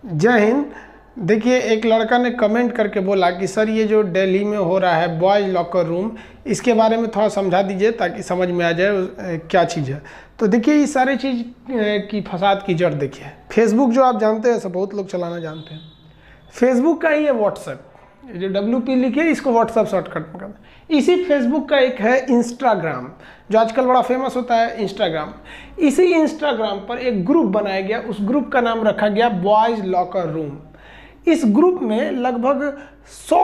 जय हिंद। देखिए, एक लड़का ने कमेंट करके बोला कि सर ये जो दिल्ली में हो रहा है बॉयज़ लॉकर रूम, इसके बारे में थोड़ा समझा दीजिए ताकि समझ में आ जाए क्या चीज़ है। तो देखिए, ये सारे चीज़ की फसाद की जड़ देखिए। फेसबुक जो आप जानते हैं, सब बहुत लोग चलाना जानते हैं। फेसबुक का ही है व्हाट्सएप, जो WP लिखे इसको व्हाट्सएप शॉर्टकट में करना। इसी फेसबुक का एक है इंस्टाग्राम, जो आजकल बड़ा फेमस होता है इंस्टाग्राम। इसी इंस्टाग्राम पर एक ग्रुप बनाया गया, उस ग्रुप का नाम रखा गया बॉयज़ लॉकर रूम। इस ग्रुप में लगभग 100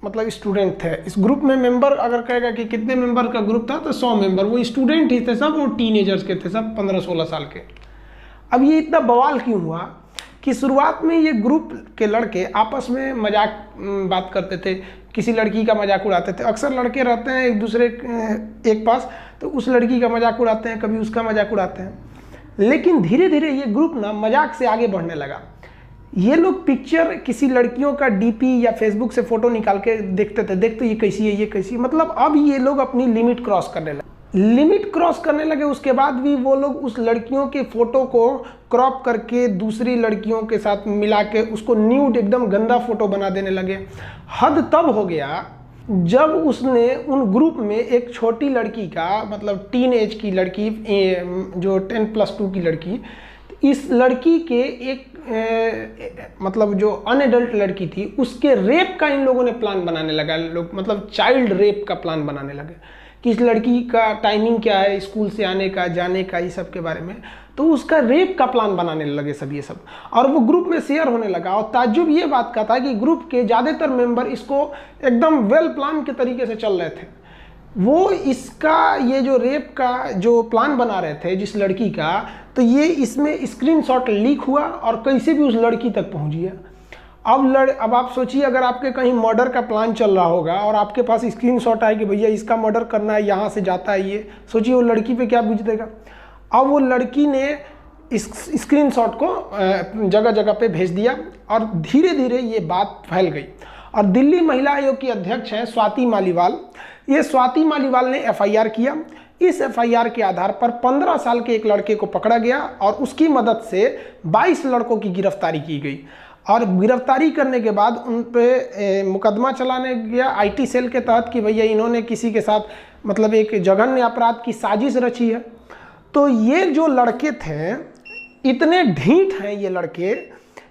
मतलब स्टूडेंट थे। इस ग्रुप में मेंबर अगर कहेगा कि कितने मेंबर का ग्रुप था, तो 100 मेंबर। वो स्टूडेंट ही थे सब, वो टीनेजर्स के थे सब, 15-16 साल के। अब ये इतना बवाल क्यों हुआ कि शुरुआत में ये ग्रुप के लड़के आपस में मजाक बात करते थे, किसी लड़की का मजाक उड़ाते थे। अक्सर लड़के रहते हैं एक दूसरे एक पास, तो उस लड़की का मजाक उड़ाते हैं, कभी उसका मजाक उड़ाते हैं। लेकिन धीरे धीरे ये ग्रुप ना मजाक से आगे बढ़ने लगा। ये लोग पिक्चर किसी लड़कियों का DP या फेसबुक से फोटो निकाल के देखते ये कैसी है, ये कैसी है। मतलब अब ये लोग अपनी लिमिट क्रॉस करने लगे। उसके बाद भी वो लोग उस लड़कियों के फोटो को क्रॉप करके दूसरी लड़कियों के साथ मिला के उसको न्यूड, एकदम गंदा फोटो बना देने लगे। हद तब हो गया जब उसने उन ग्रुप में एक छोटी लड़की का, मतलब टीन एज की लड़की, जो 10+2 की लड़की, इस लड़की के एक मतलब जो अनएडल्ट लड़की थी, उसके रेप का इन लोगों ने प्लान बनाने लगा। लोग मतलब चाइल्ड रेप का प्लान बनाने लगे कि इस लड़की का टाइमिंग क्या है, स्कूल से आने का, जाने का, ये सब के बारे में। तो उसका रेप का प्लान बनाने लगे सब ये सब, और वो ग्रुप में शेयर होने लगा। और ताज्जुब ये बात का था कि ग्रुप के ज़्यादातर मेंबर इसको एकदम वेल प्लान के तरीके से चल रहे थे। वो इसका ये जो रेप का जो प्लान बना रहे थे जिस लड़की का, तो ये इसमें स्क्रीनशॉट लीक हुआ और कैसे भी उस लड़की तक पहुंच गया। अब आप सोचिए, अगर आपके कहीं मर्डर का प्लान चल रहा होगा और आपके पास स्क्रीनशॉट आए कि भैया इसका मर्डर करना है, यहाँ से जाता है ये, सोचिए वो लड़की पे क्या बीत देगा। अब वो लड़की ने इस स्क्रीनशॉट को जगह जगह पे भेज दिया और धीरे धीरे ये बात फैल गई। और दिल्ली महिला आयोग की अध्यक्ष हैं स्वाति मालीवाल। ये स्वाति मालीवाल ने FIR किया। इस FIR के आधार पर 15 साल के एक लड़के को पकड़ा गया और उसकी मदद से 22 लड़कों की गिरफ्तारी की गई। और गिरफ्तारी करने के बाद उन पे मुकदमा चलाने गया IT सेल के तहत कि भैया इन्होंने किसी के साथ मतलब एक जघन्य अपराध की साजिश रची है। तो ये जो लड़के थे, इतने ढीठ हैं ये लड़के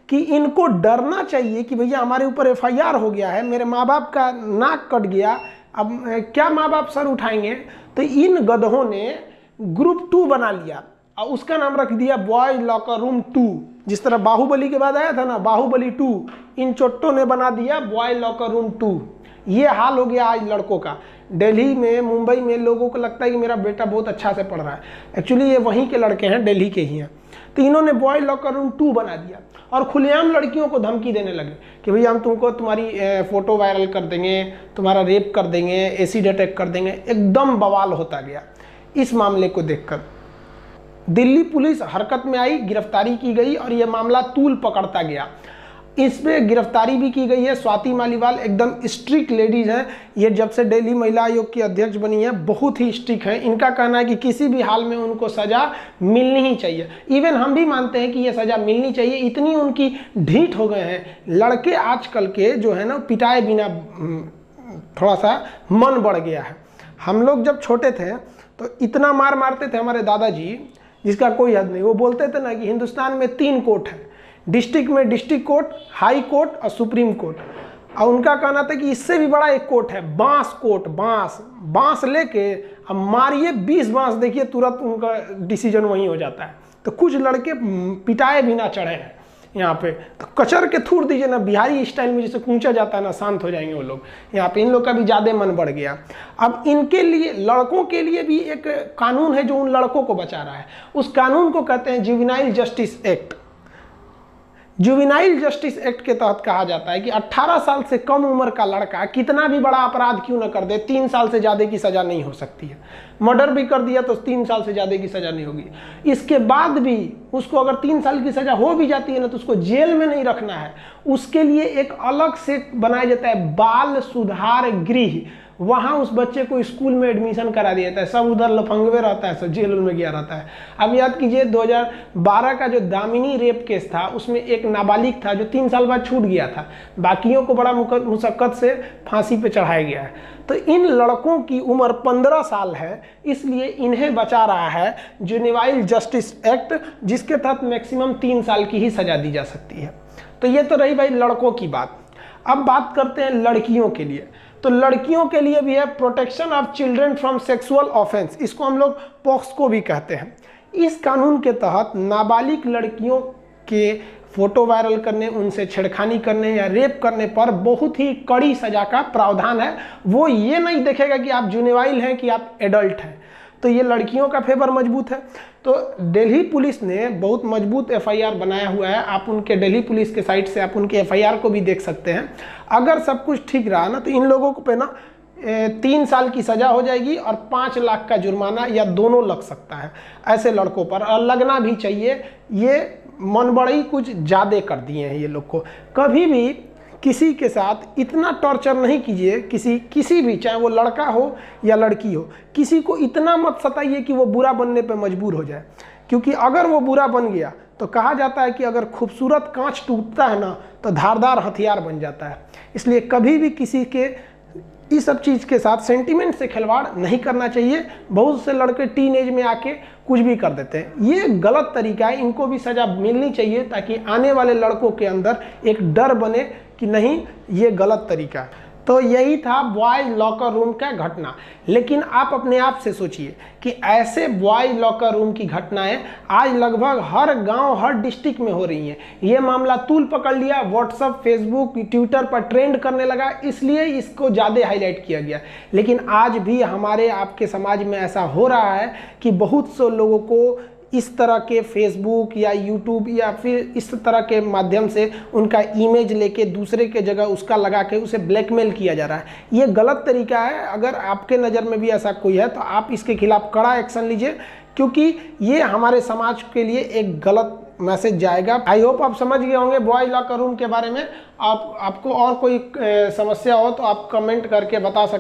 कि इनको डरना चाहिए कि भैया हमारे ऊपर FIR हो गया है, मेरे माँ बाप का नाक कट गया, अब क्या माँ बाप सर उठाएंगे। तो इन गधों ने ग्रुप 2 बना लिया और उसका नाम रख दिया बॉयज लॉकर रूम 2। जिस तरह बाहुबली के बाद आया था ना बाहुबली 2, इन चोट्टों ने बना दिया बॉयज लॉकर रूम 2। ये हाल हो गया आज लड़कों का। दिल्ली में, मुंबई में लोगों को लगता है कि मेरा बेटा बहुत अच्छा से पढ़ रहा है, एक्चुअली ये वहीं के लड़के हैं, दिल्ली के ही हैं। तो इन्होंने बॉयज लॉकर रूम 2 बना दिया और खुलेआम लड़कियों को धमकी देने लगे कि भैया हम तुमको तुम्हारी फोटो वायरल कर देंगे, तुम्हारा रेप कर देंगे, एसिड अटैक कर देंगे। एकदम बवाल होता गया। इस मामले को देखकर दिल्ली पुलिस हरकत में आई, गिरफ्तारी की गई और यह मामला तूल पकड़ता गया। इसमें गिरफ्तारी भी की गई है। स्वाति मालीवाल एकदम स्ट्रिक्ट लेडीज हैं। ये जब से दिल्ली महिला आयोग की अध्यक्ष बनी है, बहुत ही स्ट्रिक्ट है। इनका कहना है कि किसी भी हाल में उनको सज़ा मिलनी ही चाहिए। इवन हम भी मानते हैं कि ये सज़ा मिलनी चाहिए, इतनी उनकी ढीठ हो गए हैं लड़के आजकल के, जो है ना, पिटाए बिना थोड़ा सा मन बढ़ गया है। हम लोग जब छोटे थे तो इतना मार मारते थे हमारे दादाजी, जिसका कोई हद नहीं। वो बोलते थे ना कि हिंदुस्तान में 3 कोर्ट है, डिस्ट्रिक्ट में डिस्ट्रिक्ट कोर्ट, हाई कोर्ट और सुप्रीम कोर्ट। और उनका कहना था कि इससे भी बड़ा एक कोर्ट है, बांस कोर्ट। बांस लेके अब मारिए 20 बांस, देखिए तुरंत उनका डिसीजन वहीं हो जाता है। तो कुछ लड़के पिटाए बिना चढ़े हैं यहाँ पे, तो कचर के थूर दीजिए ना, बिहारी स्टाइल में जैसे कूचा जाता है ना, शांत हो जाएंगे वो लोग। यहाँ पे इन लोग का भी ज़्यादा मन बढ़ गया। अब इनके लिए, लड़कों के लिए भी एक कानून है जो उन लड़कों को बचा रहा है। उस कानून को कहते हैं juvenile justice act. Juvenile justice act के तहत कहा जाता है कि 18 साल से कम उम्र का लड़का कितना भी बड़ा अपराध क्यों न कर दे, 3 साल से ज़्यादा की सज़ा नहीं हो सकती है। मर्डर भी कर दिया तो 3 साल से ज़्यादा की सज़ा नहीं होगी। इसके बाद भी उसको अगर 3 साल की सज़ा हो भी जाती है ना, तो उसको जेल में नहीं रखना है। उसके लिए एक अलग से बनाया जाता है बाल सुधार गृह। वहाँ उस बच्चे को स्कूल में एडमिशन करा दिया जाता है। सब उधर लफंगवे रहता है, सब जेल में गया रहता है। अब याद कीजिए 2012 का जो दामिनी रेप केस था, उसमें एक नाबालिग था जो 3 साल बाद छूट गया था, बाकियों को बड़ा मुशक्कत से फांसी पे चढ़ाया गया है। तो इन लड़कों की उम्र 15 साल है, इसलिए इन्हें बचा रहा है जुवेनाइल जस्टिस एक्ट, जिसके तहत मैक्सिमम 3 साल की ही सजा दी जा सकती है। तो ये तो रही भाई लड़कों की बात। अब बात करते हैं लड़कियों के लिए। तो लड़कियों के लिए भी है protection of children from sexual offence, इसको हम लोग पॉक्सको भी कहते हैं। इस कानून के तहत नाबालिग लड़कियों के फोटो वायरल करने, उनसे छेड़खानी करने या रेप करने पर बहुत ही कड़ी सजा का प्रावधान है। वो ये नहीं देखेगा कि आप जुवेनाइल हैं कि आप एडल्ट हैं। तो ये लड़कियों का फेवर मजबूत है। तो दिल्ली पुलिस ने बहुत मजबूत एफआईआर बनाया हुआ है। आप उनके दिल्ली पुलिस के साइट से आप उनके एफआईआर को भी देख सकते हैं। अगर सब कुछ ठीक रहा ना, तो इन लोगों को पे ना 3 साल की सजा हो जाएगी और 5 लाख का जुर्माना या दोनों लग सकता है ऐसे लड़कों पर, और लगना भी चाहिए। ये मनबड़ई कुछ ज़्यादा कर दिए हैं ये लोग को। कभी भी किसी के साथ इतना टॉर्चर नहीं कीजिए, किसी भी, चाहे वो लड़का हो या लड़की हो, किसी को इतना मत सताइए कि वो बुरा बनने पे मजबूर हो जाए। क्योंकि अगर वो बुरा बन गया तो कहा जाता है कि अगर खूबसूरत कांच टूटता है ना, तो धारदार हथियार बन जाता है। इसलिए कभी भी किसी के इस सब चीज़ के साथ सेंटिमेंट से खिलवाड़ नहीं करना चाहिए। बहुत से लड़के टीन एज में आके कुछ भी कर देते हैं, ये गलत तरीका है। इनको भी सज़ा मिलनी चाहिए ताकि आने वाले लड़कों के अंदर एक डर बने कि नहीं, ये गलत तरीका है। तो यही था बॉयज लॉकर रूम का घटना। लेकिन आप अपने आप से सोचिए कि ऐसे बॉयज लॉकर रूम की घटनाएं आज लगभग हर गांव, हर डिस्ट्रिक्ट में हो रही हैं। ये मामला तूल पकड़ लिया, व्हाट्सएप, फेसबुक, ट्विटर पर ट्रेंड करने लगा, इसलिए इसको ज़्यादा हाईलाइट किया गया। लेकिन आज भी हमारे आपके समाज में ऐसा हो रहा है कि बहुत से लोगों को इस तरह के फेसबुक या यूट्यूब या फिर इस तरह के माध्यम से उनका इमेज लेके दूसरे के जगह उसका लगा के उसे ब्लैकमेल किया जा रहा है। ये गलत तरीका है। अगर आपके नज़र में भी ऐसा कोई है तो आप इसके खिलाफ कड़ा एक्शन लीजिए, क्योंकि ये हमारे समाज के लिए एक गलत मैसेज जाएगा। आई होप आप समझ गए होंगे बॉयज लॉकर रूम के बारे में। आपको और कोई समस्या हो तो आप कमेंट करके बता सकते हैं।